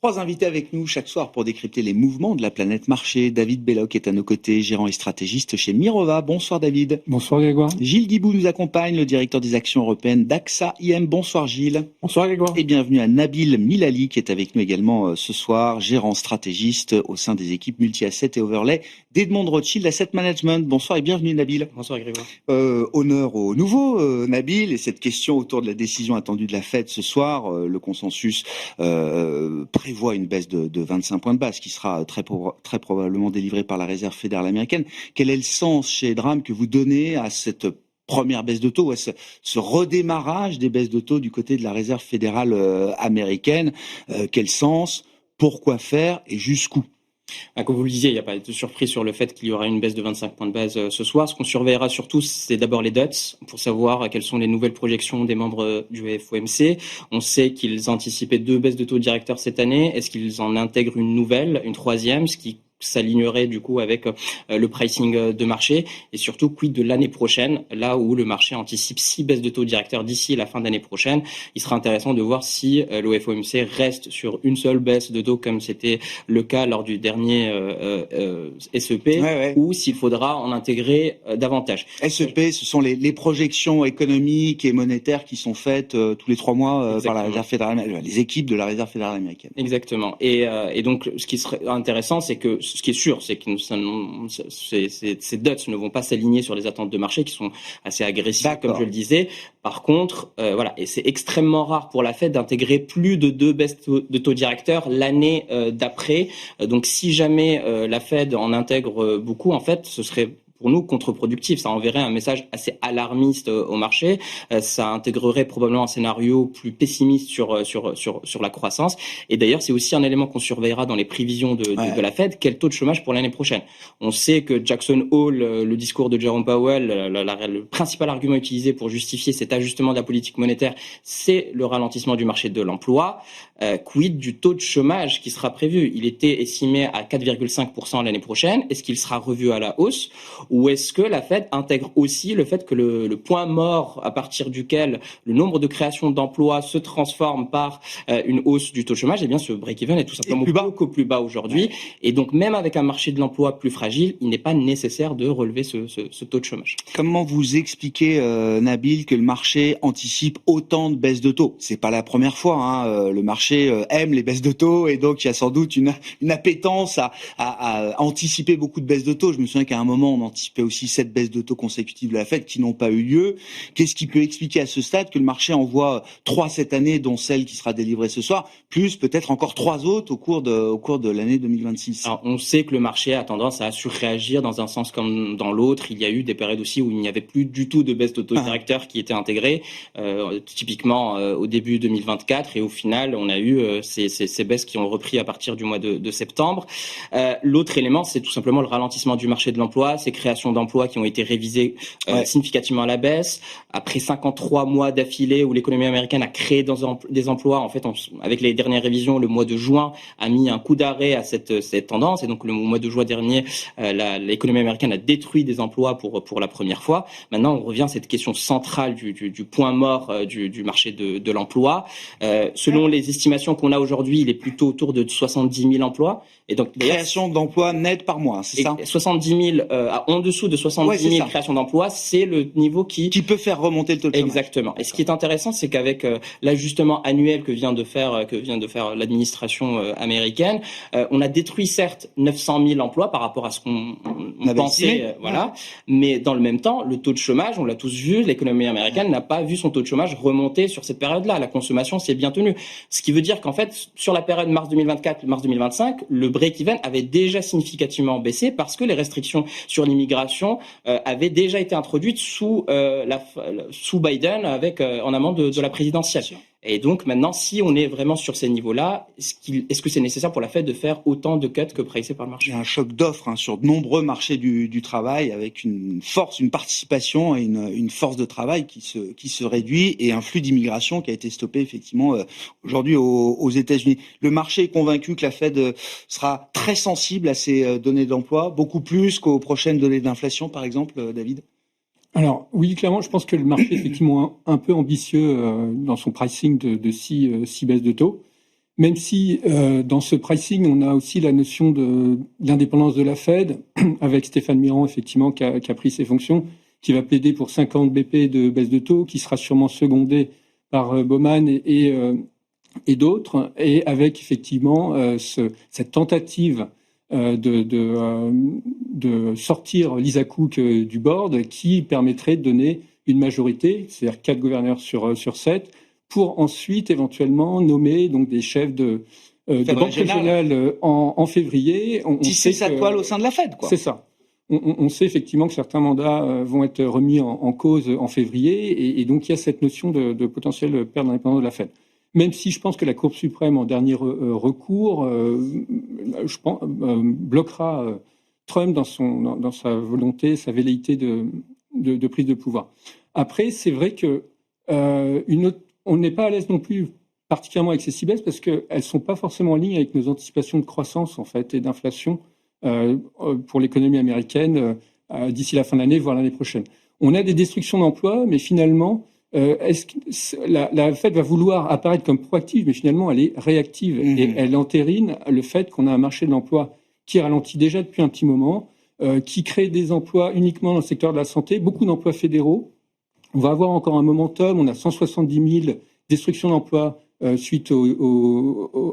Trois invités avec nous chaque soir pour décrypter les mouvements de la planète marché. David Belloc est à nos côtés, gérant et stratégiste chez Mirova. Bonsoir David. Bonsoir Grégoire. Gilles Guiboud nous accompagne, le directeur des actions européennes d'AXA IM. Bonsoir Gilles. Bonsoir Grégoire. Et bienvenue à Nabil Milali qui est avec nous également ce soir, gérant stratégiste au sein des équipes multi-asset et overlay d'Edmond Rothschild Asset Management. Bonsoir et bienvenue Nabil. Bonsoir Grégoire. Honneur au nouveau Nabil et cette question autour de la décision attendue de la Fed ce soir. Le consensus prévoit une baisse de 25 points de base qui sera très probablement délivrée par la Réserve fédérale américaine. Quel est le sens chez Edram que vous donnez à cette première baisse de taux, à ce redémarrage des baisses de taux du côté de la Réserve fédérale américaine? Quel sens? Pourquoi faire et jusqu'où? Comme vous le disiez, il n'y a pas de surprise sur le fait qu'il y aura une baisse de 25 points de base ce soir. Ce qu'on surveillera surtout, c'est d'abord les DUTS pour savoir quelles sont les nouvelles projections des membres du FOMC. On sait qu'ils anticipaient 2 baisses de taux directeurs cette année. Est-ce qu'ils en intègrent une nouvelle, une troisième, ce qui s'alignerait du coup avec le pricing de marché, et surtout quid de l'année prochaine, là où le marché anticipe 6 baisses de taux directeurs d'ici la fin d'année prochaine. Il sera intéressant de voir si le FOMC reste sur une seule baisse de taux comme c'était le cas lors du dernier SEP, ou s'il faudra en intégrer davantage. SEP, ce sont les projections économiques et monétaires qui sont faites tous les 3 mois par la Réserve fédérale, les équipes de la Réserve fédérale américaine. Exactement. Et donc, ce qui serait intéressant, c'est que ce qui est sûr, c'est que ces DUTS ne vont pas s'aligner sur les attentes de marché qui sont assez agressives, comme je le disais. Par contre, et c'est extrêmement rare pour la Fed d'intégrer plus de 2 baisses de taux directeurs l'année d'après. Donc, si jamais la Fed en intègre beaucoup, en fait, ce serait pour nous contre-productif. Ça enverrait un message assez alarmiste au marché. Ça intégrerait probablement un scénario plus pessimiste sur la croissance. Et d'ailleurs, c'est aussi un élément qu'on surveillera dans les prévisions de la Fed. Quel taux de chômage pour l'année prochaine? On sait que Jackson Hole, le discours de Jerome Powell, le principal argument utilisé pour justifier cet ajustement de la politique monétaire, c'est le ralentissement du marché de l'emploi. Quid du taux de chômage qui sera prévu? Il était estimé à 4,5% l'année prochaine. Est-ce qu'il sera revu à la hausse? Ou est-ce que la Fed intègre aussi le fait que le point mort à partir duquel le nombre de créations d'emplois se transforme par une hausse du taux de chômage, eh bien ce break-even est tout simplement beaucoup plus bas aujourd'hui. Et donc même avec un marché de l'emploi plus fragile, il n'est pas nécessaire de relever ce taux de chômage. Comment vous expliquez, Nabil, que le marché anticipe autant de baisses de taux? C'est pas la première fois. Le marché aime les baisses de taux et donc il y a sans doute une appétence à anticiper beaucoup de baisses de taux. Je me souviens qu'à un moment on anticipait aussi 7 baisses de taux consécutives de la Fed qui n'ont pas eu lieu. Qu'est-ce qui peut expliquer à ce stade que le marché en voit 3 cette année, dont celle qui sera délivrée ce soir, plus peut-être encore 3 autres au cours de l'année 2026? Alors, on sait que le marché a tendance à surréagir dans un sens comme dans l'autre. Il y a eu des périodes aussi où il n'y avait plus du tout de baisse de taux directeur qui étaient intégrées, typiquement au début 2024, et au final, on a eu ces baisses qui ont repris à partir du mois de septembre. L'autre élément, c'est tout simplement le ralentissement du marché de l'emploi, ces créations d'emplois qui ont été révisées significativement à la baisse. Après 53 mois d'affilée où l'économie américaine a créé des emplois, en fait, avec les dernières révisions, le mois de juin a mis un coup d'arrêt à cette tendance. Et donc, le mois de juin dernier, l'économie américaine a détruit des emplois pour la première fois. Maintenant, on revient à cette question centrale du point mort du marché de l'emploi. Selon les estimations qu'on a aujourd'hui, il est plutôt autour de 70 000 emplois. Et donc, création d'emplois nettes par mois, c'est ça? 70 000, en dessous de 70 000 créations d'emplois, c'est le niveau qui peut faire remonter le taux de chômage. Exactement. Et ce qui est intéressant, c'est qu'avec l'ajustement annuel que vient de faire l'administration américaine, on a détruit certes 900 000 emplois par rapport à ce qu'on pensait, mais dans le même temps, le taux de chômage, on l'a tous vu, l'économie américaine n'a pas vu son taux de chômage remonter sur cette période-là. La consommation s'est bien tenue. Ce qui veut dire qu'en fait, sur la période mars 2024, mars 2025, le break-even avait déjà significativement baissé parce que les restrictions sur l'immigration avaient déjà été introduites sous Biden en amont de la présidentielle. Et donc maintenant, si on est vraiment sur ces niveaux-là, est-ce que c'est nécessaire pour la Fed de faire autant de cuts que pricé par le marché? Il y a un choc d'offres sur de nombreux marchés du travail, avec une participation et une force de travail qui se réduit, et un flux d'immigration qui a été stoppé effectivement aujourd'hui aux États-Unis. Le marché est convaincu que la Fed sera très sensible à ces données d'emploi, beaucoup plus qu'aux prochaines données d'inflation, par exemple, David? Alors oui, clairement, je pense que le marché est effectivement un peu ambitieux dans son pricing de 6 baisses de taux. même si dans ce pricing, on a aussi la notion de l'indépendance de la Fed, avec Stéphane Mirand, effectivement, qui a pris ses fonctions, qui va plaider pour 50 BP de baisse de taux, qui sera sûrement secondé par Bowman et d'autres, et avec effectivement cette tentative de sortir Lisa Cook du board, qui permettrait de donner une majorité, c'est-à-dire 4 gouverneurs sur 7, pour ensuite éventuellement nommer donc des chefs de banque régionale en février. Tisser sa toile au sein de la Fed, quoi. C'est ça. On sait effectivement que certains mandats vont être remis en cause en février, et donc il y a cette notion de potentielle perte d'indépendance de la Fed. Même si je pense que la Cour suprême, en dernier recours, bloquera Trump dans sa volonté, sa velléité de prise de pouvoir. Après, c'est vrai que on n'est pas à l'aise non plus particulièrement avec ces CBS, parce qu'elles ne sont pas forcément en ligne avec nos anticipations de croissance en fait, et d'inflation pour l'économie américaine d'ici la fin de l'année, voire l'année prochaine. On a des destructions d'emplois, mais finalement, est-ce que la Fed va vouloir apparaître comme proactive, mais finalement elle est réactive, et elle entérine le fait qu'on a un marché de l'emploi qui ralentit déjà depuis un petit moment, qui crée des emplois uniquement dans le secteur de la santé, beaucoup d'emplois fédéraux. On va avoir encore un momentum, on a 170 000 destructions d'emplois suite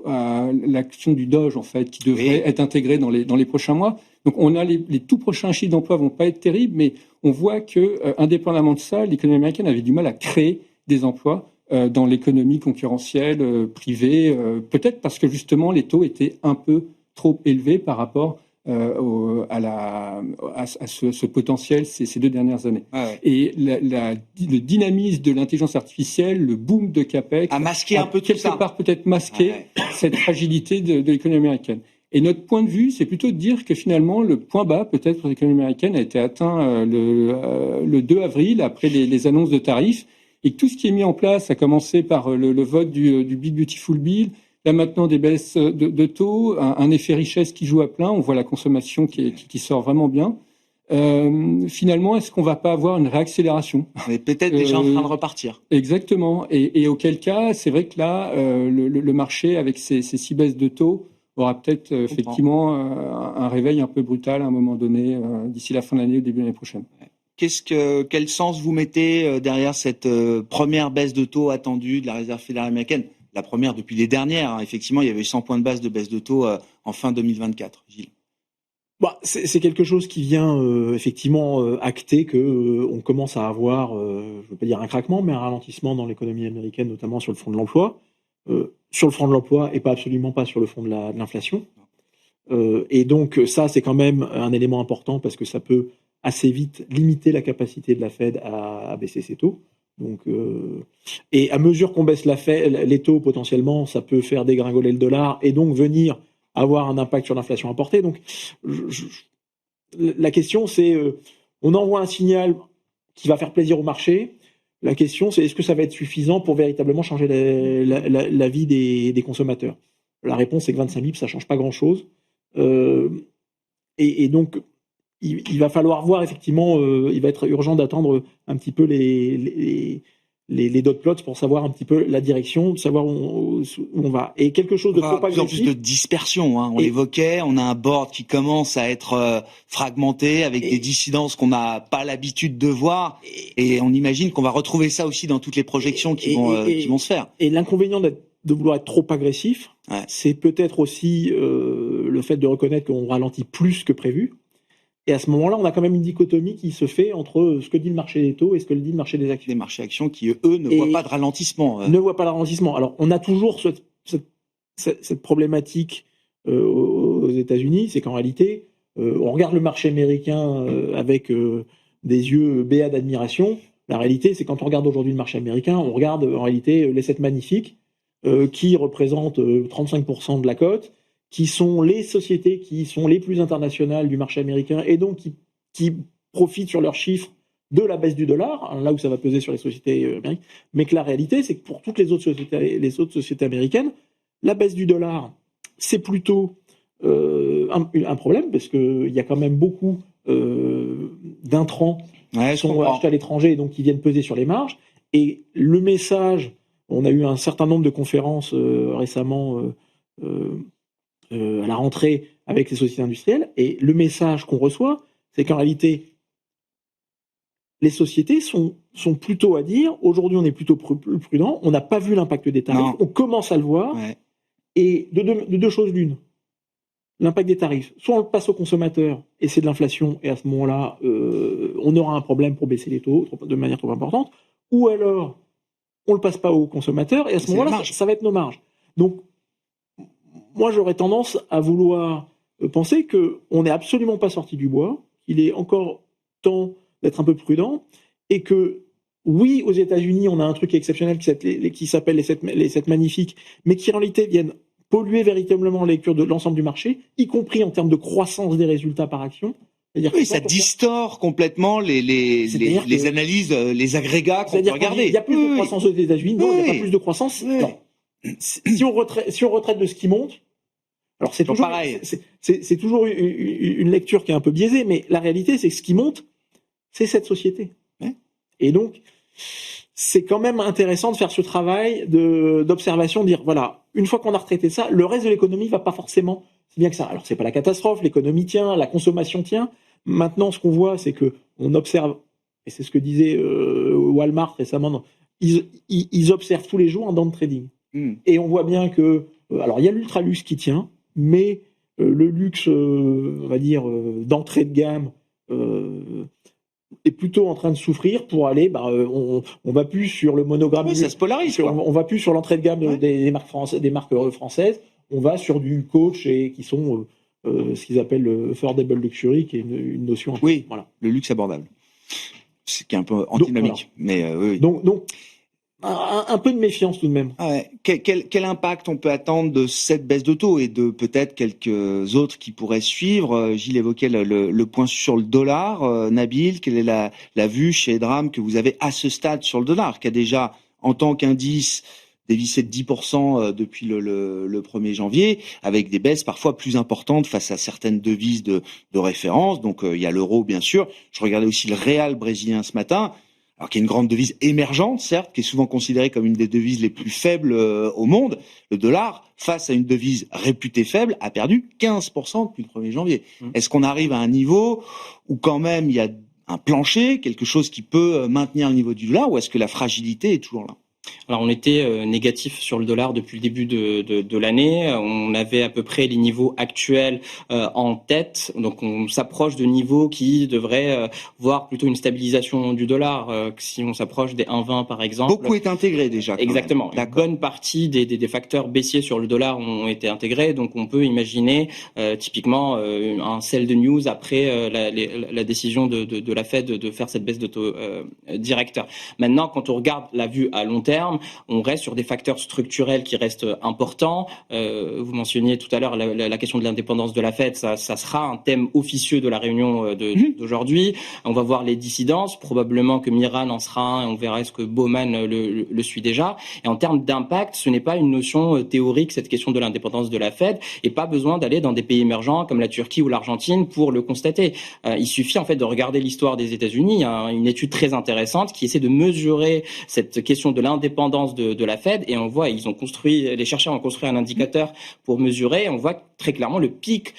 à l'action du Doge, en fait, qui devrait être intégrée dans les prochains mois. Donc on a les tout prochains chiffres d'emploi vont pas être terribles, mais on voit que, indépendamment de ça, l'économie américaine avait du mal à créer des emplois dans l'économie concurrentielle privée, peut-être parce que justement les taux étaient un peu trop élevés par rapport à ce potentiel ces 2 dernières années. Ah ouais. Et le dynamisme de l'intelligence artificielle, le boom de CAPEX a masqué un peu tout ça. Quelque part peut-être masqué cette fragilité de l'économie américaine. Et notre point de vue, c'est plutôt de dire que finalement, le point bas, peut-être pour l'économie américaine, a été atteint le 2 avril, après les annonces de tarifs, et que tout ce qui est mis en place, a commencé par le vote du Big Beautiful Bill, là maintenant des baisses de taux, un effet richesse qui joue à plein, on voit la consommation qui sort vraiment bien. Finalement, est-ce qu'on va pas avoir une réaccélération ? On est peut-être déjà en train de repartir. Exactement, et auquel cas, c'est vrai que là, le marché, avec ces 6 baisses de taux, aura peut-être effectivement un réveil un peu brutal à un moment donné, d'ici la fin de l'année ou début de l'année prochaine. Quel sens vous mettez derrière cette première baisse de taux attendue de la Réserve fédérale américaine ? La première depuis les dernières, hein. Effectivement, il y avait eu 100 points de base de baisse de taux en fin 2024. Gilles. C'est quelque chose qui vient effectivement acter que on commence à avoir, je ne veux pas dire un craquement, mais un ralentissement dans l'économie américaine, notamment sur le front de l'emploi. Sur le front de l'emploi et absolument pas sur le front de l'inflation. Et donc ça, c'est quand même un élément important parce que ça peut assez vite limiter la capacité de la Fed à baisser ses taux. Donc, et à mesure qu'on baisse les taux, potentiellement, ça peut faire dégringoler le dollar et donc venir avoir un impact sur l'inflation importée. Donc, la question, c'est, on envoie un signal qui va faire plaisir au marché. La question, c'est est-ce que ça va être suffisant pour véritablement changer la vie des consommateurs ? La réponse est que 25 bips, ça ne change pas grand-chose. Et donc, il va falloir voir, effectivement, il va être urgent d'attendre un petit peu les dot plots pour savoir un petit peu la direction, de savoir où on va. Et quelque chose de trop agressif. En plus de dispersion, hein. On l'évoquait, on a un board qui commence à être fragmenté avec des dissidences qu'on n'a pas l'habitude de voir. Et on imagine qu'on va retrouver ça aussi dans toutes les projections qui vont se faire. Et l'inconvénient de vouloir être trop agressif, c'est peut-être aussi le fait de reconnaître qu'on ralentit plus que prévu. Et à ce moment-là, on a quand même une dichotomie qui se fait entre ce que dit le marché des taux et ce que dit le marché des actions. Les marchés actions qui, eux, ne voient pas de ralentissement. Ne voient pas de ralentissement. Alors, on a toujours cette problématique aux États-Unis, c'est qu'en réalité, on regarde le marché américain avec des yeux béats d'admiration. La réalité, c'est quand on regarde aujourd'hui le marché américain, on regarde en réalité les 7 magnifiques qui représentent 35% de la cote, qui sont les sociétés qui sont les plus internationales du marché américain et donc qui profitent sur leurs chiffres de la baisse du dollar, là où ça va peser sur les sociétés américaines. Mais que la réalité, c'est que pour toutes les autres sociétés américaines, la baisse du dollar, c'est plutôt un problème, parce qu'il y a quand même beaucoup d'intrants qui sont achetés à l'étranger et donc qui viennent peser sur les marges. Et le message, on a eu un certain nombre de conférences récemment à la rentrée avec les sociétés industrielles. Et le message qu'on reçoit, c'est qu'en réalité, les sociétés sont plutôt à dire, aujourd'hui on est plutôt plus prudent, on n'a pas vu l'impact des tarifs, on commence à le voir, et de deux choses l'une. L'impact des tarifs, soit on le passe aux consommateurs et c'est de l'inflation, et à ce moment-là, on aura un problème pour baisser les taux de manière trop importante, ou alors on ne le passe pas aux consommateurs, et à ce moment-là, ça va être nos marges. Donc, moi j'aurais tendance à vouloir penser qu'on n'est absolument pas sorti du bois, qu'il est encore temps d'être un peu prudent, et que, oui, aux États-Unis, on a un truc exceptionnel qui s'appelle les 7 magnifiques, mais qui en réalité viennent polluer véritablement la lecture de l'ensemble du marché, y compris en termes de croissance des résultats par action. Oui, ça distord complètement les analyses, les agrégats qu'on peut regarder. Il y a plus de croissance aux États-Unis, non, il n'y a pas plus de croissance. Non. Si on retraite de ce qui monte, alors c'est toujours pareil. C'est toujours une lecture qui est un peu biaisée, mais la réalité, c'est que ce qui monte, c'est cette société. Et donc, c'est quand même intéressant de faire ce travail d'observation, de dire, voilà, une fois qu'on a retraité ça, le reste de l'économie va pas forcément si bien que ça. Alors, c'est pas la catastrophe, l'économie tient, la consommation tient. Maintenant, ce qu'on voit, c'est que on observe, et c'est ce que disait Walmart récemment, ils observent tous les jours un down trading. Et on voit bien que, alors il y a l'ultra-luxe qui tient, mais le luxe, on va dire, d'entrée de gamme, est plutôt en train de souffrir pour aller, on va plus sur le monogramme. Ça se polarise. On va plus sur l'entrée de gamme des marques françaises. On va sur du Coach et qui sont ce qu'ils appellent le affordable luxury, qui est une notion. Voilà. Le luxe abordable. C'est qui est un peu antinomique. Voilà. Donc un peu de méfiance tout de même. Quel impact on peut attendre de cette baisse de taux et de peut-être quelques autres qui pourraient suivre? Gilles évoquait le point sur le dollar. Nabil, quelle est la vue chez Edram que vous avez à ce stade sur le dollar, qui a déjà, en tant qu'indice, dévissé de 10% depuis le 1er janvier, avec des baisses parfois plus importantes face à certaines devises de référence. Donc il y a l'euro, bien sûr. Je regardais aussi le réal brésilien ce matin, alors qui est une grande devise émergente, certes, qui est souvent considérée comme une des devises les plus faibles au monde. Le dollar, face à une devise réputée faible, a perdu 15% depuis le 1er janvier. Est-ce qu'on arrive à un niveau où quand même il y a un plancher, quelque chose qui peut maintenir le niveau du dollar, ou est-ce que la fragilité est toujours là? Alors on était négatif sur le dollar depuis le début de l'année. On avait à peu près les niveaux actuels en tête. Donc on s'approche de niveaux qui devraient voir plutôt une stabilisation du dollar. Si on s'approche des 1,20 par exemple. Beaucoup est intégré déjà. Exactement. Une bonne partie des facteurs baissiers sur le dollar ont été intégrés. Donc on peut imaginer typiquement un sell de news après la décision de la Fed de faire cette baisse de taux directeur. Maintenant, quand on regarde la vue à long terme, on reste sur des facteurs structurels qui restent importants. Vous mentionniez tout à l'heure la question de l'indépendance de la Fed. Ça sera un thème officieux de la réunion d'aujourd'hui. On va voir les dissidences. Probablement que Miran en sera un. On verra est-ce que Bowman le suit déjà. Et en termes d'impact, ce n'est pas une notion théorique, cette question de l'indépendance de la Fed. Et pas besoin d'aller dans des pays émergents comme la Turquie ou l'Argentine pour le constater. Il suffit en fait de regarder l'histoire des États-Unis. Il y a une étude très intéressante qui essaie de mesurer cette question de l'indépendance de la Fed, et on voit, les chercheurs ont construit un indicateur pour mesurer, on voit très clairement le pic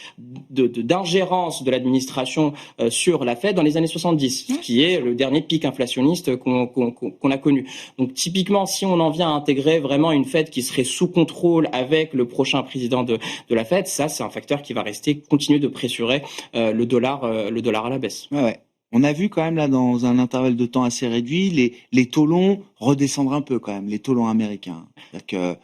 d'ingérence de l'administration sur la Fed dans les années 70, qui est le dernier pic inflationniste qu'on a connu. Donc typiquement, si on en vient à intégrer vraiment une Fed qui serait sous contrôle avec le prochain président de la Fed, ça c'est un facteur qui va continuer de pressurer le dollar à la baisse. Ouais. On a vu quand même là dans un intervalle de temps assez réduit les taux longs redescendre un peu quand même, les taux longs américains. C'est-à-dire que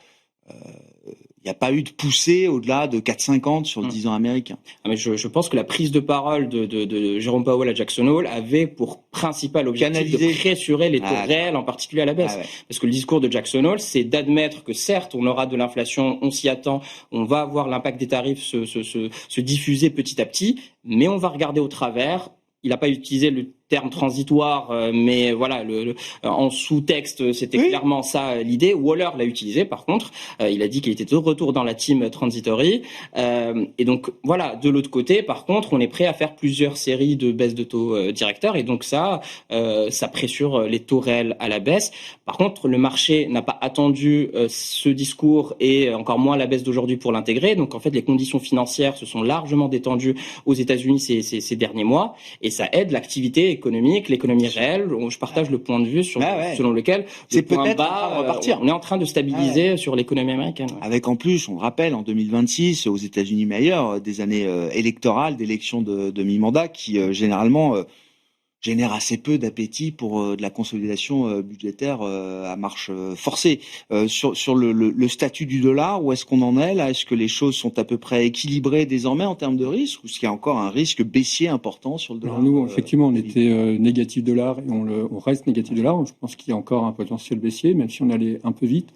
il n'y a pas eu de poussée au-delà de 4,50 sur le 10 ans américain. Mais je pense que la prise de parole de Jérôme Powell à Jackson Hole avait pour principal objectif de pressurer les taux réels, en particulier à la baisse. Parce que le discours de Jackson Hole, c'est d'admettre que certes, on aura de l'inflation, on s'y attend, on va voir l'impact des tarifs se diffuser petit à petit, mais on va regarder au travers. Il n'a pas utilisé le terme transitoire, mais voilà, en sous-texte, c'était clairement ça l'idée. Waller l'a utilisé, par contre. Il a dit qu'il était de retour dans la team transitory. Et donc, voilà, de l'autre côté, par contre, on est prêt à faire plusieurs séries de baisse de taux directeurs. Et donc ça pressure les taux réels à la baisse. Par contre, le marché n'a pas attendu ce discours et encore moins la baisse d'aujourd'hui pour l'intégrer. Donc, en fait, les conditions financières se sont largement détendues aux États-Unis ces derniers mois. Et ça aide l'activité économique, l'économie réelle. Je partage le point de vue selon lequel c'est le point peut-être bas, on est en train de stabiliser sur l'économie américaine. Avec en plus, on le rappelle, en 2026, aux États-Unis mais ailleurs, des années électorales, d'élections de mi-mandat qui généralement génère assez peu d'appétit pour de la consolidation budgétaire à marche forcée. Sur le statut du dollar, où est-ce qu'on en est là? Est-ce que les choses sont à peu près équilibrées désormais en termes de risque, ou est-ce qu'il y a encore un risque baissier important sur le dollar? Alors nous, effectivement, on était négatif dollar et on reste négatif dollar. Je pense qu'il y a encore un potentiel baissier, même si on allait un peu vite.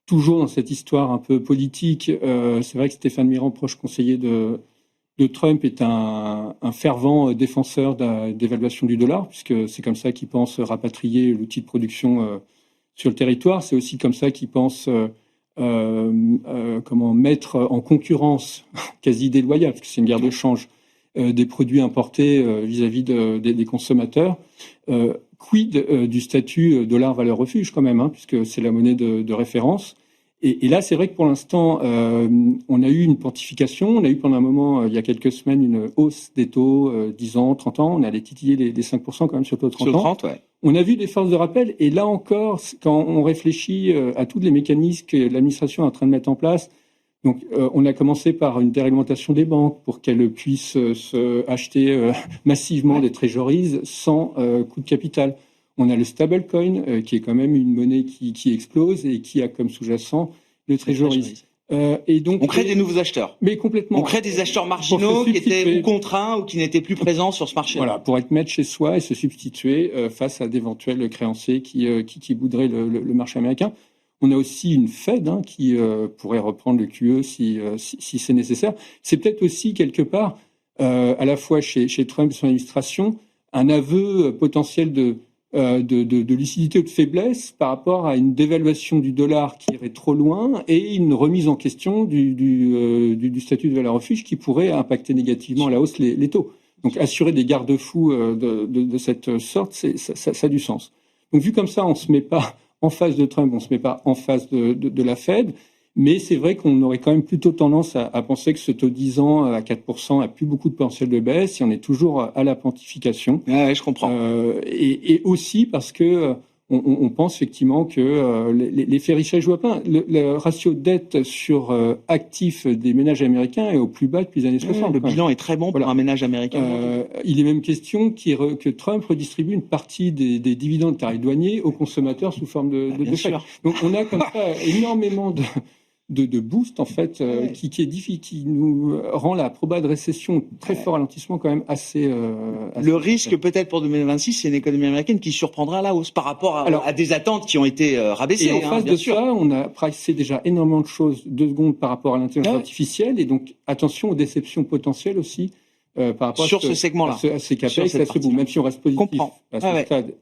Toujours dans cette histoire un peu politique, c'est vrai que Stéphane Mirand, proche conseiller de Trump, est un fervent défenseur d'évaluation du dollar, puisque c'est comme ça qu'il pense rapatrier l'outil de production sur le territoire. C'est aussi comme ça qu'il pense mettre en concurrence quasi déloyale, parce que c'est une guerre de change, des produits importés vis-à-vis des consommateurs. Quid du statut dollar valeur refuge quand même, puisque c'est la monnaie de référence. Et là, c'est vrai que pour l'instant, on a eu une pontification. On a eu pendant un moment, il y a quelques semaines, une hausse des taux 10 ans, 30 ans. On allait titiller les 5% quand même sur le taux de 30 ans. Sur 30, ouais. On a vu des forces de rappel. Et là encore, quand on réfléchit à tous les mécanismes que l'administration est en train de mettre en place, donc on a commencé par une déréglementation des banques pour qu'elles puissent se acheter massivement des treasuries sans coût de capital. On a le stablecoin, qui est quand même une monnaie qui explose et qui a comme sous-jacent le treasury. Et donc, on crée des nouveaux acheteurs. Mais complètement. On crée des acheteurs marginaux qui étaient ou contraints ou qui n'étaient plus présents sur ce marché. Voilà, pour être maître chez soi et se substituer face à d'éventuels créanciers qui boudraient le marché américain. On a aussi une Fed qui pourrait reprendre le QE si c'est nécessaire. C'est peut-être aussi quelque part, à la fois chez Trump et son administration, un aveu potentiel de lucidité ou de faiblesse par rapport à une dévaluation du dollar qui irait trop loin et une remise en question du statut de valeur refuge qui pourrait impacter négativement à la hausse les taux. Donc assurer des garde-fous de cette sorte, ça a du sens. Donc vu comme ça, on ne se met pas en face de Trump, on ne se met pas en face de la Fed, mais c'est vrai qu'on aurait quand même plutôt tendance à penser que ce taux 10 ans à 4% a plus beaucoup de potentiel de baisse et on est toujours à la pontification. Ouais, je comprends. Et aussi parce que on pense effectivement que l'effet richesse joue à plein. Le ratio dette sur actifs des ménages américains est au plus bas depuis les années 60. Le bilan est très bon pour un ménage américain. Il est même question que Trump redistribue une partie des dividendes tarifs douaniers aux consommateurs sous forme de chèques. Donc on a comme ça énormément de boost en fait qui est difficile, qui nous rend la proba de récession très fort ralentissement quand même assez le risque peut-être pour 2026, c'est une économie américaine qui surprendra à la hausse par rapport à des attentes qui ont été rabaissées. Et en face de ça, on a pricé déjà énormément de choses 2 secondes par rapport à l'intelligence artificielle et donc attention aux déceptions potentielles aussi par rapport sur ce segment-là, à ces capex, même si on reste positif à ce stade.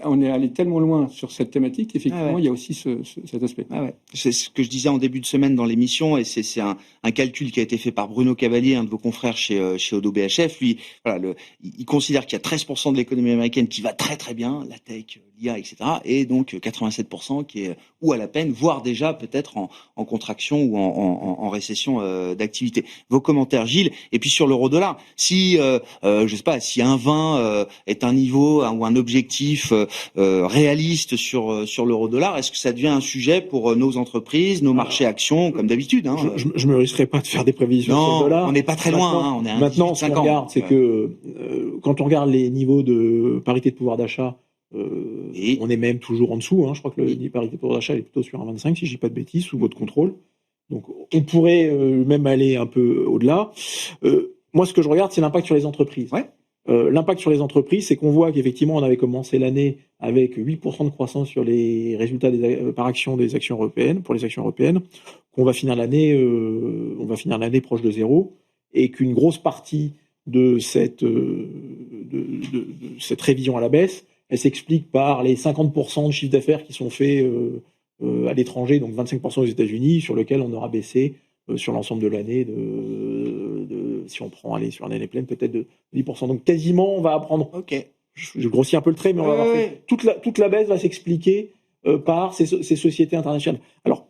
On est allé tellement loin sur cette thématique qu'effectivement, il y a aussi cet aspect. C'est ce que je disais en début de semaine dans l'émission, et c'est un calcul qui a été fait par Bruno Cavalier, un de vos confrères chez Oddo BHF. Lui, voilà, il considère qu'il y a 13% de l'économie américaine qui va très très bien, la tech, l'IA, etc. Et donc 87% qui est ou à la peine, voire déjà peut-être en contraction ou en récession d'activité. Vos commentaires, Gilles. Et puis sur l'euro-dollar, si je sais pas, si 1,20 est un niveau ou un objectif réaliste sur l'euro-dollar, est-ce que ça devient un sujet pour nos entreprises, nos marchés actions, comme d'habitude Je me risquerai pas de faire des prévisions sur le dollar. On n'est pas très loin. On est à maintenant, ce qu'on regarde, c'est que quand on regarde les niveaux de parité de pouvoir d'achat, on est même toujours en dessous. Je crois que le parité de pouvoir d'achat est plutôt sur un 25, si je dis pas de bêtises, sous votre contrôle. Donc, on pourrait même aller un peu au-delà. Moi, ce que je regarde, c'est l'impact sur les entreprises. L'impact sur les entreprises, c'est qu'on voit qu'effectivement, on avait commencé l'année avec 8% de croissance sur les résultats par action des actions européennes, pour les actions européennes, qu'on va finir l'année, on va finir l'année proche de zéro, et qu'une grosse partie de cette révision à la baisse, elle s'explique par les 50% de chiffre d'affaires qui sont faits à l'étranger, donc 25% aux États-Unis, sur lequel on aura baissé sur l'ensemble de l'année si on prend sur une année pleine, peut-être de 10%. Donc quasiment, on va apprendre. Ok. Je grossis un peu le trait, mais on va avoir fait. Toute la baisse va s'expliquer par ces sociétés internationales. Alors,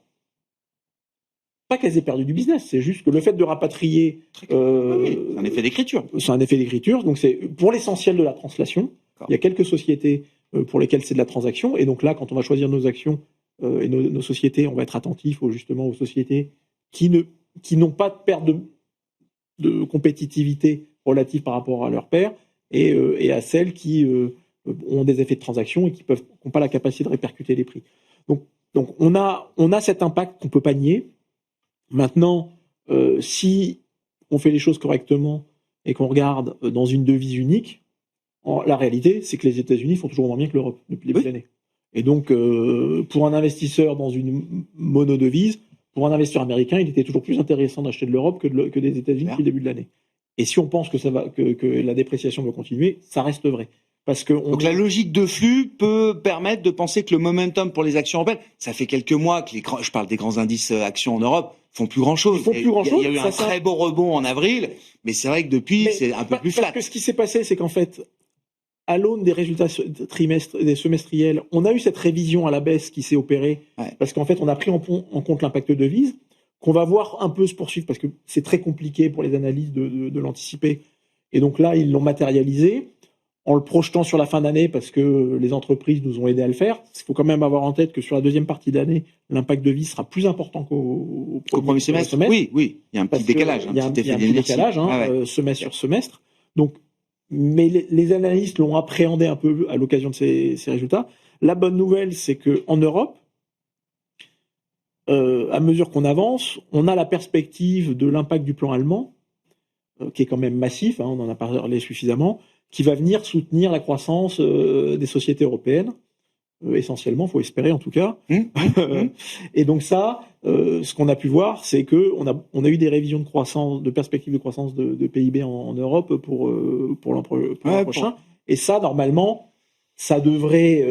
pas qu'elles aient perdu du business, c'est juste que le fait de rapatrier. C'est un effet d'écriture. C'est un effet d'écriture, donc c'est pour l'essentiel de la translation. Il y a quelques sociétés pour lesquelles c'est de la transaction, et donc là, quand on va choisir nos actions et nos sociétés, on va être attentif justement aux sociétés qui n'ont pas de perte de compétitivité relative par rapport à leurs pairs, et à celles qui ont des effets de transaction et qui n'ont pas la capacité de répercuter les prix. Donc on a cet impact qu'on peut pas nier. Maintenant, si on fait les choses correctement et qu'on regarde dans une devise unique, la réalité, c'est que les États-Unis font toujours moins bien que l'Europe depuis le début de l'année. Et donc, pour un investisseur dans une monodevise, pour un investisseur américain, il était toujours plus intéressant d'acheter de l'Europe que des États-Unis depuis le début de l'année. Et si on pense que la dépréciation va continuer, ça reste vrai. Donc la logique de flux peut permettre de penser que le momentum pour les actions européennes, ça fait quelques mois que je parle des grands indices actions en Europe, font plus grand-chose. Il y a eu un très beau rebond en avril, mais c'est vrai que depuis, c'est un peu plus flat. Parce que ce qui s'est passé, c'est qu'en fait, à l'aune des résultats des semestriels, on a eu cette révision à la baisse qui s'est opérée, parce qu'en fait, on a pris en compte l'impact de devise, qu'on va voir un peu se poursuivre, parce que c'est très compliqué pour les analystes de l'anticiper. Et donc là, ils l'ont matérialisé, en le projetant sur la fin d'année, parce que les entreprises nous ont aidés à le faire. Il faut quand même avoir en tête que sur la deuxième partie d'année, l'impact de devise sera plus important qu'au premier semestre. Oui, il y a un petit décalage. Il y a un petit décalage, semestre sur semestre. Donc, mais les analystes l'ont appréhendé un peu à l'occasion de ces résultats. La bonne nouvelle, c'est qu'en Europe, à mesure qu'on avance, on a la perspective de l'impact du plan allemand, qui est quand même massif, on en a parlé suffisamment, qui va venir soutenir la croissance des sociétés européennes, essentiellement, il faut espérer en tout cas. Et donc ça, ce qu'on a pu voir, c'est qu'on a eu des révisions de croissance, de perspectives de croissance de PIB en Europe pour l'an prochain. Et ça, normalement, ça devrait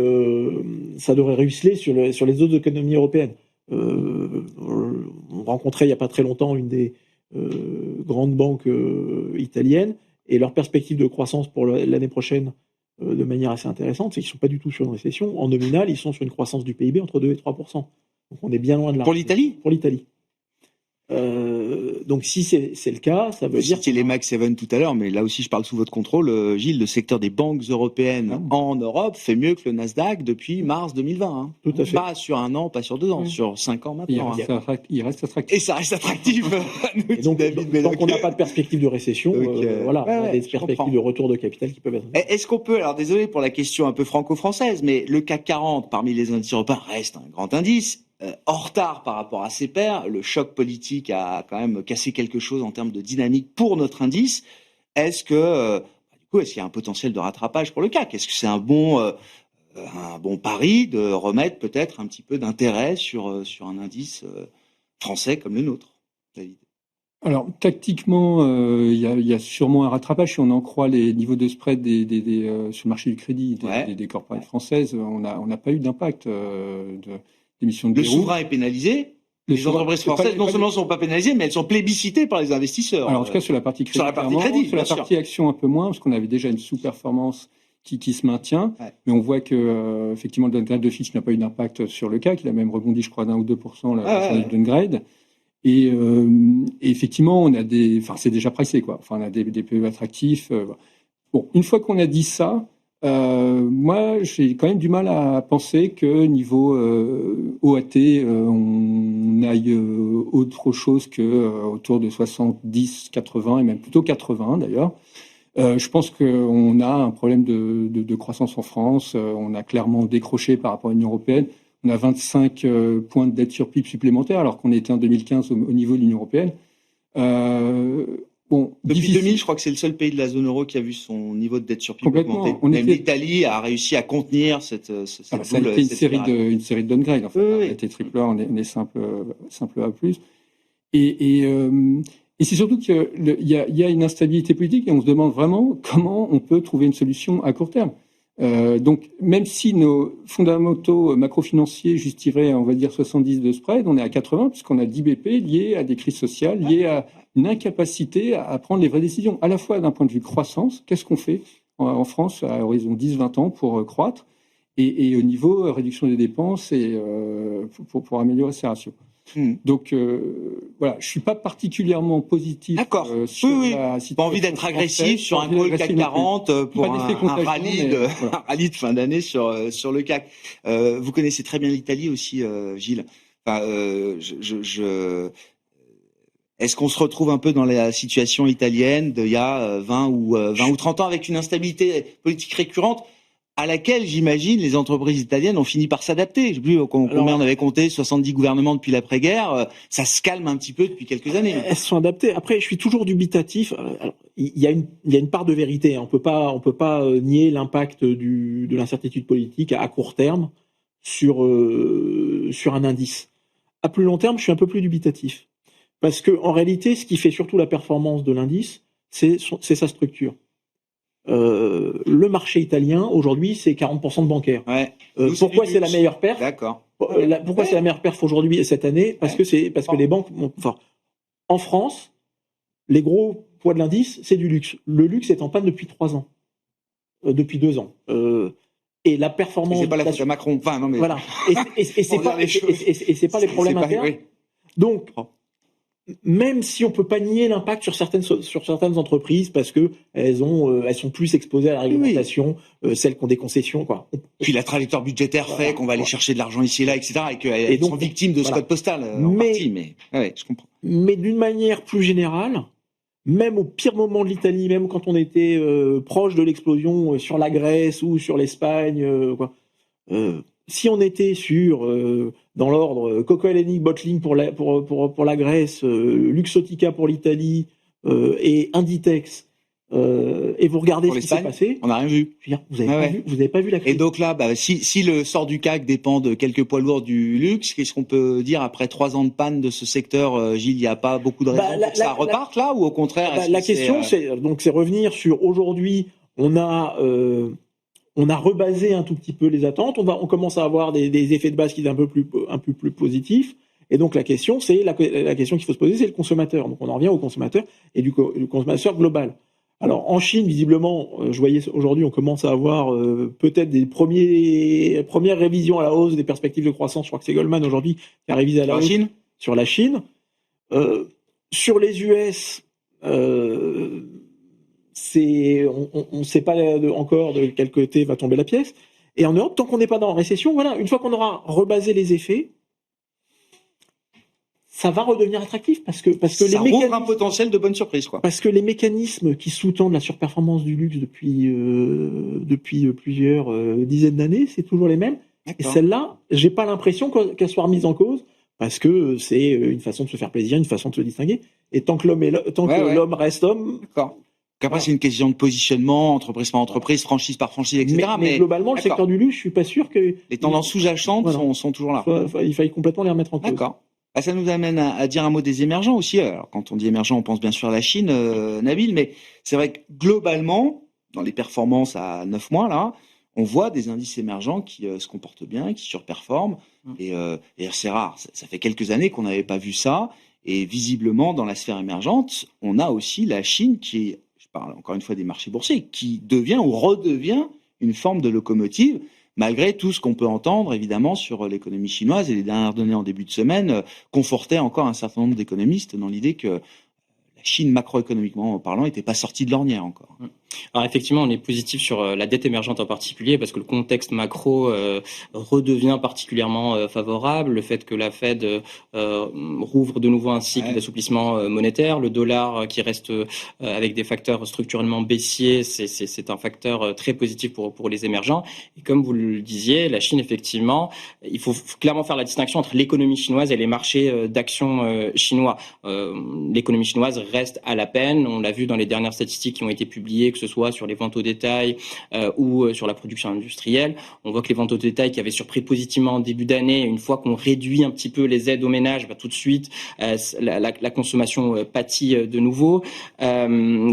ruisseler sur les autres économies européennes. On rencontrait il n'y a pas très longtemps une des grandes banques italiennes, et leur perspective de croissance pour l'année prochaine, de manière assez intéressante, c'est qu'ils ne sont pas du tout sur une récession. En nominal, ils sont sur une croissance du PIB entre 2 et 3%. Donc on est bien loin de la récession. Pour l'Italie. Donc si c'est le cas, ça veut dire... Vous citiez les Mag 7 tout à l'heure, mais là aussi je parle sous votre contrôle, Gilles, le secteur des banques européennes en Europe fait mieux que le Nasdaq depuis mars 2020. Tout à fait. Pas sur 1 an, pas sur 2 ans, sur 5 ans maintenant. Il reste attractif. Et ça reste attractif. Et donc, tant qu'on n'a pas de perspective de récession, on a des perspectives de retour de capital qui peuvent être... Est-ce qu'on peut, alors désolé pour la question un peu franco-française, mais le CAC 40 parmi les indices européens reste un grand indice. En retard par rapport à ses pairs, le choc politique a quand même cassé quelque chose en termes de dynamique pour notre indice. Est-ce qu'il y a un potentiel de rattrapage pour le CAC? Est-ce que c'est un bon pari de remettre peut-être un petit peu d'intérêt sur un indice français comme le nôtre, David? Alors, tactiquement, il y a sûrement un rattrapage. Si on en croit les niveaux de spread sur le marché du crédit des corporates françaises, on n'a pas eu d'impact d'émission de Le verrou. souverain est pénalisé. Les entreprises françaises, non seulement ne sont pas pénalisées, mais elles sont plébiscitées par les investisseurs. Alors, en tout cas, sur la partie crédit, sur la partie action, un peu moins, parce qu'on avait déjà une sous-performance qui se maintient. Ouais. Mais on voit que, effectivement, le downgrade de Fitch n'a pas eu d'impact sur le CAC. Il a même rebondi, je crois, d'1 ou 2% le downgrade. Et effectivement, c'est déjà pricé, quoi. Enfin, on a des PE attractifs. Bon, une fois qu'on a dit ça, moi, j'ai quand même du mal à penser que niveau OAT, on aille autre chose que autour de 70, 80 et même plutôt 80 d'ailleurs. Je pense qu'on a un problème de croissance en France. On a clairement décroché par rapport à l'Union européenne. On a 25 points de dette sur PIB supplémentaires alors qu'on était en 2015 au niveau de l'Union européenne. Depuis 2000, je crois que c'est le seul pays de la zone euro qui a vu son niveau de dette sur PIB augmenter. Même l'Italie a réussi à contenir cette ça a été une série de downgrades. En fait. On a été triple A, on est simple A+. Et Et c'est surtout qu'il y a une instabilité politique et on se demande vraiment comment on peut trouver une solution à court terme. Donc, même si nos fondamentaux macrofinanciers justifieraient, on va dire, 70 de spread, on est à 80 puisqu'on a 10 BP liés à des crises sociales, liés à une incapacité à prendre les vraies décisions, à la fois d'un point de vue croissance, qu'est-ce qu'on fait en France à horizon 10-20 ans pour croître, et au niveau réduction des dépenses et pour améliorer ces ratios. Donc voilà, je suis pas particulièrement positif. D'accord. Sur la situation. Pas envie d'être agressif sur un call CAC 40 pour un rallye de fin d'année sur le CAC. Vous connaissez très bien l'Italie aussi, Gilles. Enfin, est-ce qu'on se retrouve un peu dans la situation italienne d'il y a 20 ou 30 ans avec une instabilité politique récurrente à laquelle, j'imagine, les entreprises italiennes ont fini par s'adapter. Je sais plus combien on avait compté, 70 gouvernements depuis l'après-guerre. Ça se calme un petit peu depuis quelques années. Elles se sont adaptées. Après, je suis toujours dubitatif. Alors, il y a une part de vérité. On peut pas nier l'impact de l'incertitude politique à court terme sur un indice. À plus long terme, je suis un peu plus dubitatif. Parce que, en réalité, ce qui fait surtout la performance de l'indice, c'est sa structure. Le marché italien, aujourd'hui, c'est 40% de bancaires. Ouais. Pourquoi c'est la meilleure perf ? D'accord. Pourquoi c'est la meilleure perf aujourd'hui et cette année ? Parce que les banques... en France, les gros poids de l'indice, c'est du luxe. Le luxe est en panne depuis 3 ans. Depuis 2 ans. Et la performance... C'est pas la faute de Macron. Enfin, non mais... Voilà. Et c'est pas les problèmes internes. Oui. Donc... Même si on peut pas nier l'impact sur certaines entreprises parce que elles sont plus exposées à la réglementation, celles qui ont des concessions, quoi. Puis la trajectoire budgétaire fait qu'on va aller chercher de l'argent ici et là, etc. et qu'elles sont victimes de ce code postal en partie. Mais je comprends. Mais d'une manière plus générale, même au pire moment de l'Italie, même quand on était proche de l'explosion sur la Grèce ou sur l'Espagne, si on était sur dans l'ordre Coco Hellenic Bottling pour la Grèce, Luxottica pour l'Italie et Inditex, et vous regardez ce qui s'est passé, on n'a rien vu. Vous avez pas vu la crise. Et donc là, si le sort du CAC dépend de quelques poids lourds du luxe, qu'est-ce qu'on peut dire après 3 ans de panne de ce secteur, Gilles? Il n'y a pas beaucoup de raisons pour que ça reparte là, ou au contraire la question, c'est revenir sur aujourd'hui. On a rebasé un tout petit peu les attentes. On commence à avoir des effets de base qui sont un peu plus positifs. Et donc la question, c'est la question qu'il faut se poser, c'est le consommateur. Donc on en revient au consommateur et du consommateur global. Alors en Chine, visiblement, je voyais aujourd'hui, on commence à avoir peut-être des premières révisions à la hausse des perspectives de croissance. Je crois que c'est Goldman aujourd'hui qui a révisé à la hausse sur la Chine. Sur les US. On ne sait pas encore de quel côté va tomber la pièce. Et en Europe, tant qu'on n'est pas dans la récession, voilà, une fois qu'on aura rebasé les effets, ça va redevenir attractif parce que ça rouvre un potentiel de bonne surprise, quoi. Parce que les mécanismes qui sous-tendent la surperformance du luxe depuis plusieurs dizaines d'années, c'est toujours les mêmes. D'accord. Et celle-là, j'ai pas l'impression qu'elle soit remise en cause. Parce que c'est une façon de se faire plaisir, une façon de se distinguer. Et tant que l'homme reste homme. D'accord. Après, c'est une question de positionnement, entreprise par entreprise, franchise par franchise, etc. Mais globalement, le secteur du luxe, je suis pas sûr que... Les tendances sous-jacentes sont toujours là. Il faille complètement les remettre en cause. D'accord. Ça nous amène à dire un mot des émergents aussi. Alors, quand on dit émergents, on pense bien sûr à la Chine, Nabil, mais c'est vrai que globalement, dans les performances à 9 mois, là, on voit des indices émergents qui se comportent bien, qui surperforment. Et c'est rare. Ça fait quelques années qu'on n'avait pas vu ça. Et visiblement, dans la sphère émergente, on a aussi la Chine qui est, je parle encore une fois des marchés boursiers, qui devient ou redevient une forme de locomotive, malgré tout ce qu'on peut entendre, évidemment, sur l'économie chinoise. Et les dernières données en début de semaine confortaient encore un certain nombre d'économistes dans l'idée que la Chine, macroéconomiquement parlant, n'était pas sortie de l'ornière encore. Alors effectivement, on est positif sur la dette émergente en particulier parce que le contexte macro redevient particulièrement favorable. Le fait que la Fed rouvre de nouveau un cycle d'assouplissement monétaire, le dollar qui reste avec des facteurs structurellement baissiers, c'est un facteur très positif pour les émergents. Et comme vous le disiez, la Chine, effectivement, il faut clairement faire la distinction entre l'économie chinoise et les marchés d'actions chinois. L'économie chinoise reste à la peine. On l'a vu dans les dernières statistiques qui ont été publiées, que ce soit sur les ventes au détail ou sur la production industrielle. On voit que les ventes au détail qui avaient surpris positivement en début d'année, une fois qu'on réduit un petit peu les aides aux ménages, tout de suite la consommation pâtit de nouveau.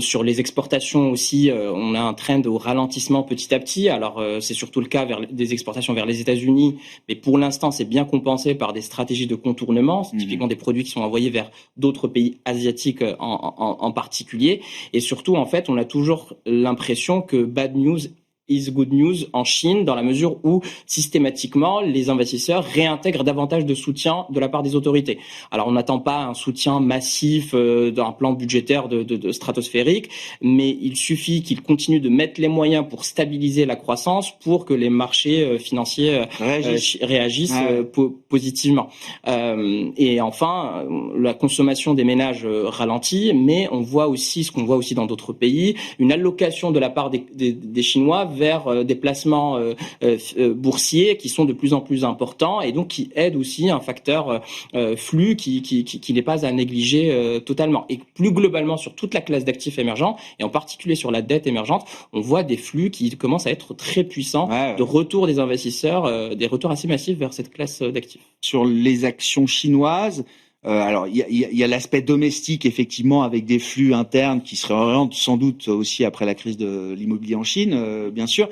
Sur les exportations aussi, on a un trend au ralentissement petit à petit. Alors c'est surtout le cas des exportations vers les États-Unis, mais pour l'instant c'est bien compensé par des stratégies de contournement, typiquement des produits qui sont envoyés vers d'autres pays asiatiques en particulier. Et surtout, en fait, on a toujours l'impression que bad news is good news en Chine, dans la mesure où systématiquement les investisseurs réintègrent davantage de soutien de la part des autorités. Alors on n'attend pas un soutien massif d'un plan budgétaire de stratosphérique, mais il suffit qu'ils continuent de mettre les moyens pour stabiliser la croissance, pour que les marchés financiers réagissent positivement. Et enfin, la consommation des ménages ralentit, mais on voit aussi ce qu'on voit aussi dans d'autres pays, une allocation de la part des Chinois vers des placements boursiers qui sont de plus en plus importants et donc qui aident aussi un facteur flux qui n'est pas à négliger totalement. Et plus globalement sur toute la classe d'actifs émergents et en particulier sur la dette émergente, on voit des flux qui commencent à être très puissants de retour des investisseurs, des retours assez massifs vers cette classe d'actifs. Sur les actions chinoises, alors il y a l'aspect domestique effectivement avec des flux internes qui se réorientent sans doute aussi après la crise de l'immobilier en Chine, bien sûr.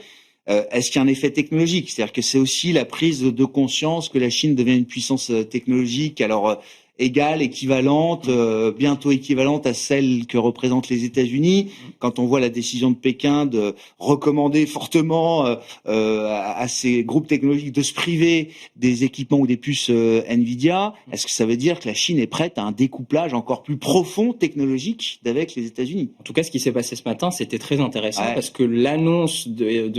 Est-ce qu'il y a un effet technologique ? C'est-à-dire que c'est aussi la prise de conscience que la Chine devient une puissance technologique, alors égale, équivalente, bientôt équivalente à celle que représentent les États-Unis. Quand on voit la décision de Pékin de recommander fortement à ces groupes technologiques de se priver des équipements ou des puces Nvidia, est-ce que ça veut dire que la Chine est prête à un découplage encore plus profond technologique d'avec les États-Unis ? En tout cas, ce qui s'est passé ce matin, c'était très intéressant parce que l'annonce de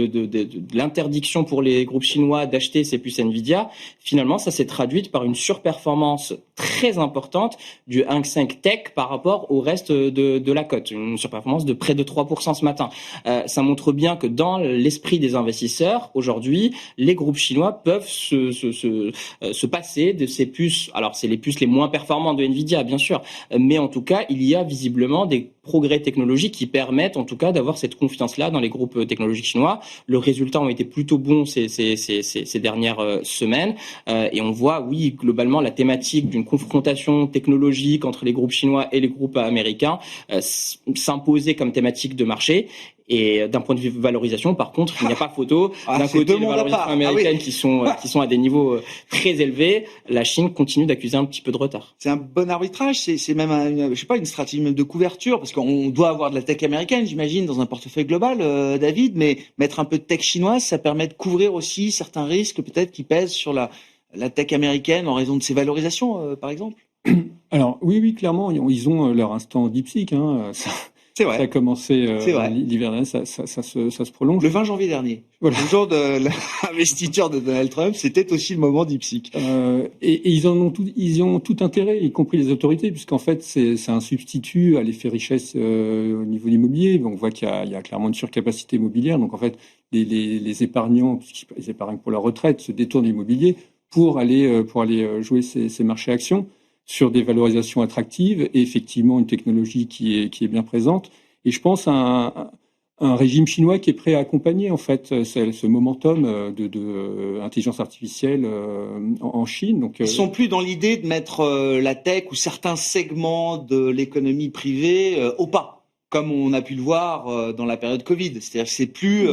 l'interdiction pour les groupes chinois d'acheter ces puces Nvidia, finalement, ça s'est traduit par une surperformance très importante du Hang Seng Tech par rapport au reste de la cote, une surperformance de près de 3% ce matin. Ça montre bien que dans l'esprit des investisseurs, aujourd'hui, les groupes chinois peuvent se passer de ces puces. Alors, c'est les puces les moins performantes de Nvidia, bien sûr, mais en tout cas, il y a visiblement des progrès technologiques qui permettent en tout cas d'avoir cette confiance-là dans les groupes technologiques chinois. Le résultat ont été plutôt bons ces dernières semaines et on voit, oui, globalement, la thématique d'une confrontation technologique entre les groupes chinois et les groupes américains s'imposer comme thématique de marché. Et d'un point de vue valorisation, par contre, il n'y a pas photo. D'un côté, les valorisations américaines qui sont à des niveaux très élevés, la Chine continue d'accuser un petit peu de retard. C'est un bon arbitrage, c'est même une stratégie même de couverture, parce qu'on doit avoir de la tech américaine, j'imagine, dans un portefeuille global, David, mais mettre un peu de tech chinoise, ça permet de couvrir aussi certains risques peut-être qui pèsent sur la tech américaine en raison de ses valorisations, par exemple. Alors oui, clairement, ils ont leur instant DeepSeek, C'est vrai. Ça a commencé l'hiver dernier, ça se prolonge. Le 20 janvier dernier, le jour de l'investiture de Donald Trump, c'était aussi le moment DeepSeek. Et ils ont tout intérêt, y compris les autorités, puisqu'en fait c'est un substitut à l'effet richesse au niveau de l'immobilier. On voit qu'il y a clairement une surcapacité immobilière. Donc en fait, les épargnants, puisqu'ils épargnent pour leur retraite, se détournent de l'immobilier pour aller jouer ces marchés actions sur des valorisations attractives et effectivement une technologie qui est bien présente. Et je pense à un régime chinois qui est prêt à accompagner en fait ce momentum de intelligence artificielle en Chine. Donc, ils sont plus dans l'idée de mettre la tech ou certains segments de l'économie privée au pas, comme on a pu le voir dans la période Covid. C'est-à-dire que c'est plus,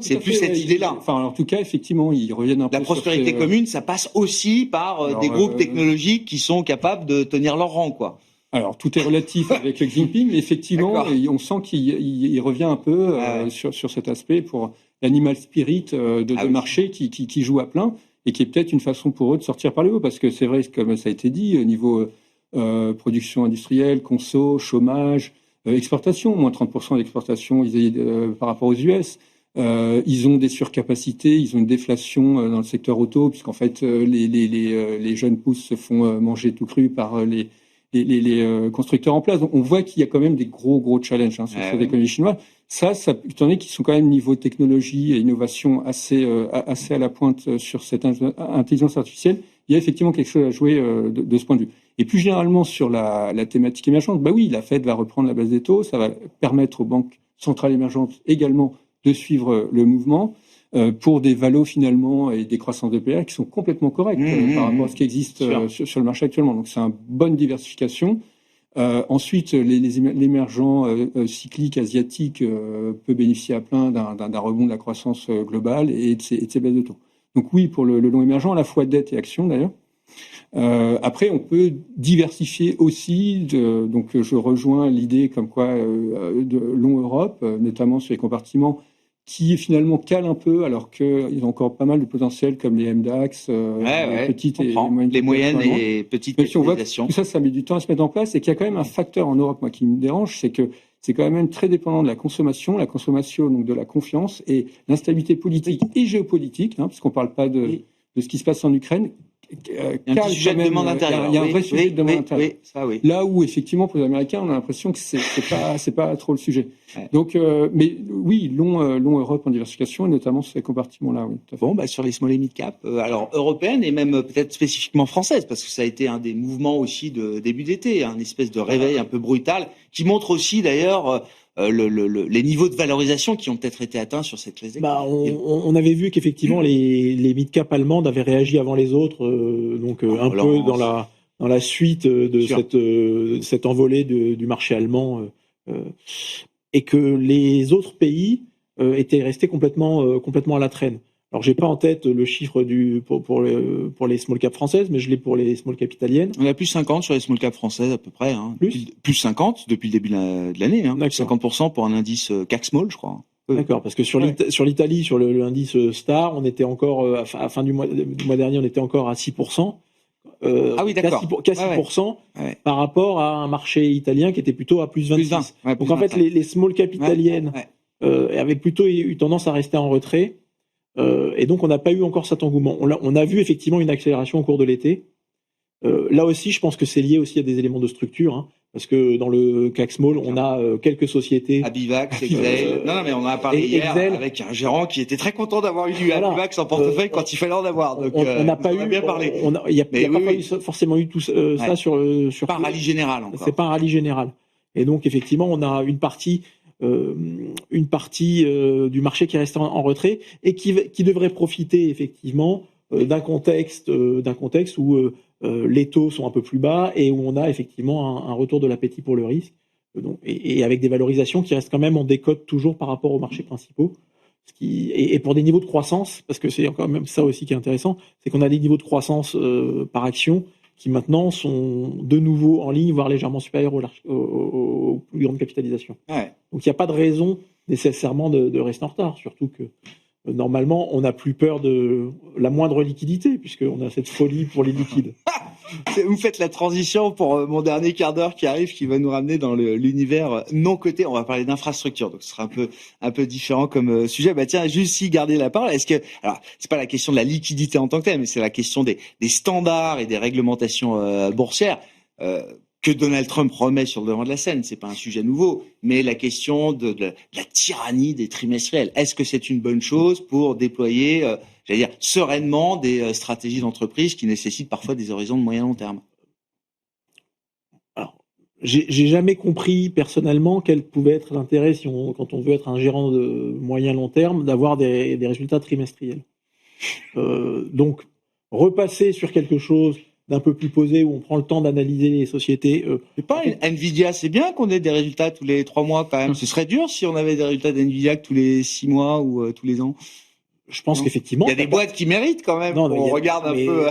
c'est plus cette idée-là. Enfin, en tout cas, effectivement, ils reviennent un peu. La prospérité commune, ça passe aussi par des groupes technologiques qui sont capables de tenir leur rang, quoi. Alors, tout est relatif avec le Xi Jinping, mais effectivement, on sent qu'il revient un peu sur cet aspect pour l'animal spirit de marché qui joue à plein et qui est peut-être une façon pour eux de sortir par le haut, parce que c'est vrai, comme ça a été dit, au niveau production industrielle, conso, chômage, exportation, moins 30% d'exportation par rapport aux US. Ils ont des surcapacités, ils ont une déflation dans le secteur auto, puisqu'en fait, les jeunes pousses se font manger tout cru par les constructeurs en place. Donc, on voit qu'il y a quand même des gros challenges sur cette économie chinoise. Ça, étant donné qu'ils sont quand même niveau technologie et innovation assez à la pointe sur cette intelligence artificielle, il y a effectivement quelque chose à jouer de ce point de vue. Et plus généralement sur la thématique émergente, oui, la Fed va reprendre la base des taux, ça va permettre aux banques centrales émergentes également de suivre le mouvement pour des valos finalement et des croissances de PR qui sont complètement correctes par rapport à ce qui existe sur le marché actuellement. Donc c'est une bonne diversification. Ensuite, l'émergent cyclique asiatique peut bénéficier à plein d'un rebond de la croissance globale et de ces baisses de taux. Donc oui, pour le long émergent, à la fois dette et action d'ailleurs. Après, on peut diversifier aussi. Donc, je rejoins l'idée comme quoi de long Europe, notamment sur les compartiments qui finalement calent un peu, alors qu'ils ont encore pas mal de potentiel comme les MDAX, les petites et moyennes et petites capitalisations. Tout ça, ça met du temps à se mettre en place et qu'il y a quand même un facteur en Europe, moi, qui me dérange, c'est que c'est quand même très dépendant de la consommation donc de la confiance et l'instabilité politique et géopolitique, parce qu'on ne parle pas de ce qui se passe en Ukraine. Il y a un petit sujet de demande intérieure. Il y a un vrai sujet de demande intérieure. Oui. Là où, effectivement, pour les Américains, on a l'impression que c'est pas trop le sujet. Ouais. Donc, mais oui, long Europe en diversification, et notamment sur ces compartiments-là. Oui, bon, sur les small et mid cap, alors européennes et même peut-être spécifiquement françaises, parce que ça a été un des mouvements aussi de début d'été, une espèce de réveil un peu brutal, qui montre aussi d'ailleurs les niveaux de valorisation qui ont peut-être été atteints sur cette classe. On avait vu qu'effectivement les mid-cap allemandes avaient réagi avant les autres, un peu dans la suite de cette envolée du marché allemand, et que les autres pays étaient restés complètement à la traîne. Alors j'ai pas en tête le chiffre pour les small cap françaises, mais je l'ai pour les small cap italiennes. On a plus 50 sur les small cap françaises à peu près. Plus 50 depuis le début de l'année. 50% pour un indice CAC Small, je crois. D'accord, parce que sur l'Italie, sur l'indice Star, on était encore à fin du mois dernier, on était encore à 6%. D'accord. Qu'à 6% par rapport à un marché italien qui était plutôt à plus 26. Donc en fait, les small cap italiennes avaient plutôt eu tendance à rester en retrait. Et donc, on n'a pas eu encore cet engouement. On a vu effectivement une accélération au cours de l'été. Là aussi, je pense que c'est lié aussi à des éléments de structure, parce que dans le CAC Small, on a quelques sociétés. Abivax, Excel. Non, mais on en a parlé hier avec un gérant qui était très content d'avoir eu du Abivax en portefeuille quand il fallait en avoir. Donc, on n'a pas eu. Bien parlé. Il n'y a pas forcément eu tout ça sur. Pas un rallye général encore. C'est pas un rallye général. Et donc, effectivement, on a une partie du marché qui reste en retrait et qui devrait profiter effectivement d'un contexte où les taux sont un peu plus bas et où on a effectivement un retour de l'appétit pour le risque, et avec des valorisations qui restent quand même en décote toujours par rapport aux marchés principaux. Et pour des niveaux de croissance, parce que c'est quand même ça aussi qui est intéressant, c'est qu'on a des niveaux de croissance par action qui maintenant sont de nouveau en ligne, voire légèrement supérieurs aux plus grandes capitalisations. Donc il n'y a pas de raison nécessairement de rester en retard, surtout que normalement on n'a plus peur de la moindre liquidité, puisqu'on a cette folie pour les liquides. Vous faites la transition pour mon dernier quart d'heure qui arrive, qui va nous ramener dans l'univers non coté. On va parler d'infrastructure, donc ce sera un peu différent comme sujet. Tiens, juste si garder la parole, alors c'est pas la question de la liquidité en tant que telle, mais c'est la question des standards et des réglementations boursières que Donald Trump remet sur le devant de la scène. C'est pas un sujet nouveau, mais la question de la tyrannie des trimestriels. Est-ce que c'est une bonne chose pour déployer sereinement des stratégies d'entreprise qui nécessitent parfois des horizons de moyen long terme? Alors, j'ai jamais compris personnellement quel pouvait être l'intérêt, quand on veut être un gérant de moyen long terme, d'avoir des résultats trimestriels. Donc, repasser sur quelque chose d'un peu plus posé où on prend le temps d'analyser les sociétés. C'est pas Nvidia, c'est bien qu'on ait des résultats tous les 3 mois quand même. Ce serait dur si on avait des résultats d'Nvidia tous les 6 mois ou tous les ans. Je pense qu'effectivement. Il y a des boîtes qui méritent quand même. On regarde un peu.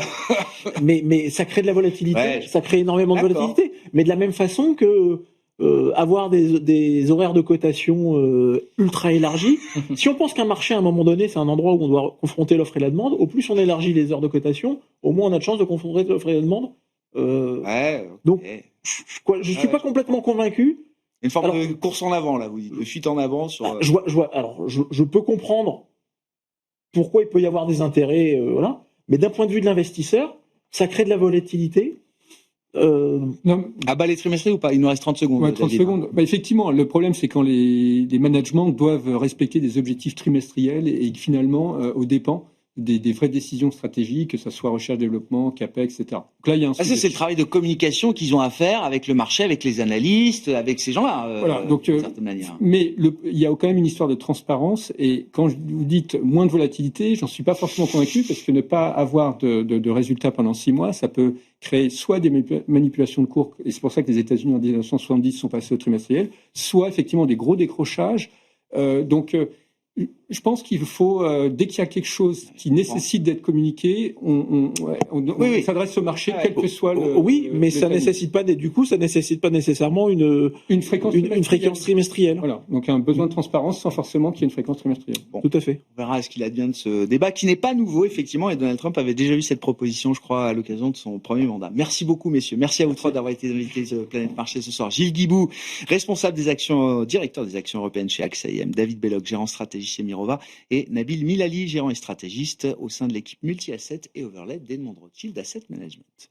mais ça crée de la volatilité. Ça crée énormément de volatilité. Mais de la même façon que avoir des horaires de cotation ultra élargis. Si on pense qu'un marché à un moment donné c'est un endroit où on doit confronter l'offre et la demande, au plus on élargit les heures de cotation, au moins on a de chances de confronter l'offre et la demande. Donc je suis pas complètement convaincu. Une forme de course en avant là, vous dites, de fuite en avant sur. Je peux comprendre pourquoi il peut y avoir des intérêts, mais d'un point de vue de l'investisseur, ça crée de la volatilité. Les trimestriels ou pas? Il nous reste 30 secondes. 30 secondes. Effectivement, le problème, c'est quand les managements doivent respecter des objectifs trimestriels et finalement, aux dépens des vraies décisions stratégiques, que ce soit recherche, développement, CAPEX, etc. Donc là, il y a ça, c'est le travail de communication qu'ils ont à faire avec le marché, avec les analystes, avec ces gens-là, voilà, donc, d'une certaine manière. Mais il y a quand même une histoire de transparence, et quand vous dites moins de volatilité, j'en suis pas forcément convaincu, parce que ne pas avoir de résultats pendant 6 mois, ça peut créer soit des manipulations de cours, et c'est pour ça que les États-Unis en 1970 sont passés au trimestriel, soit effectivement des gros décrochages. Je pense qu'il faut, dès qu'il y a quelque chose qui nécessite d'être communiqué, on s'adresse au marché, quel que soit le. Oui, mais ça nécessite pas nécessairement une fréquence trimestrielle. Voilà, donc un besoin de transparence sans forcément qu'il y ait une fréquence trimestrielle. Bon, tout à fait. On verra ce qu'il advient de ce débat qui n'est pas nouveau, effectivement, et Donald Trump avait déjà eu cette proposition, je crois, à l'occasion de son premier mandat. Merci beaucoup, messieurs. Merci à vous trois d'avoir été invités de Planète Marché ce soir. Gilles Guiboud, responsable des actions, directeur des actions européennes chez AXA IM, David Belloc, gérant stratégie chez Mirova, et Nabil Milali, gérant et stratégiste au sein de l'équipe multi-asset et overlay d'Edmond Rothschild Asset Management.